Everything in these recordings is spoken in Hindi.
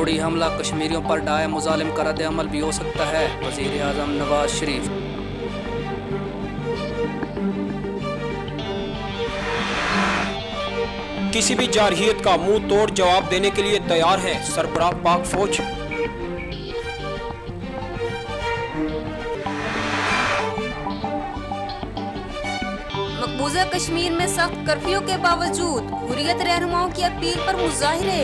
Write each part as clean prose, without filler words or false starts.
तोड़ी हमला कश्मीरियों पर ढाए मुजालिम का रद्द अमल भी हो सकता है, वज़ीर आज़म नवाज शरीफ। किसी भी जारहियत का मुंह तोड़ जवाब देने के लिए तैयार है सरबराह पाक फौज। मकबूजा कश्मीर में सख्त कर्फ्यू के बावजूद हुर्रियत रहनुमाओं की अपील पर मुजाहिरे।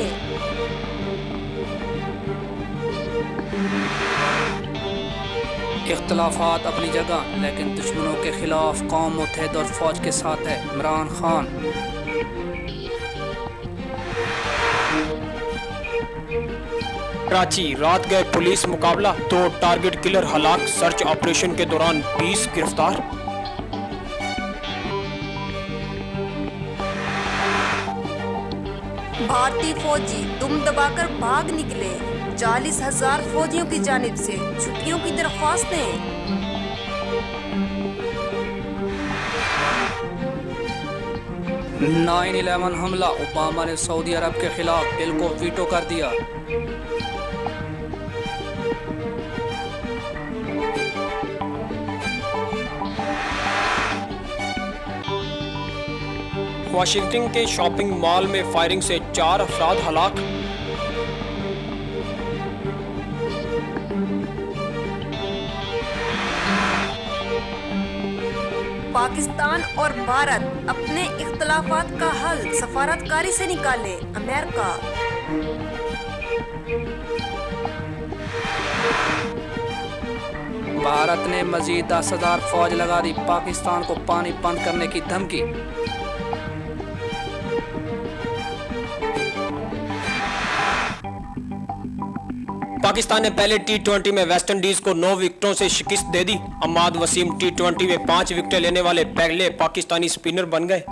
इख्तलाफात अपनी जगह, लेकिन दुश्मनों के खिलाफ कौम मुत्तहिद और फौज के साथ है, इमरान खान। कराची रात गए पुलिस मुकाबला, 2 टारगेट किलर हलाक, सर्च ऑपरेशन के दौरान 20 गिरफ्तार। भारतीय फौजी दुम दबाकर भाग निकले, 40,000 फौजियों की जानिब से छुट्टियों की दरख्वास्तें। 9/11 हमला, ओबामा ने सऊदी अरब के खिलाफ बिल को वीटो कर दिया। वाशिंगटन के शॉपिंग मॉल में फायरिंग से 4 अफराद हलाक। पाकिस्तान और भारत अपने इख्तलाफात का हल सफारतकारी से निकाले, अमेरिका। भारत ने मजीद 10,000 फौज लगा दी, पाकिस्तान को पानी बंद करने की धमकी। पाकिस्तान ने पहले T20 में वेस्टइंडीज को 9 विकेटों से शिकस्त दे दी। अम्माद वसीम T20 में 5 विकेटें लेने वाले पहले पाकिस्तानी स्पिनर बन गए।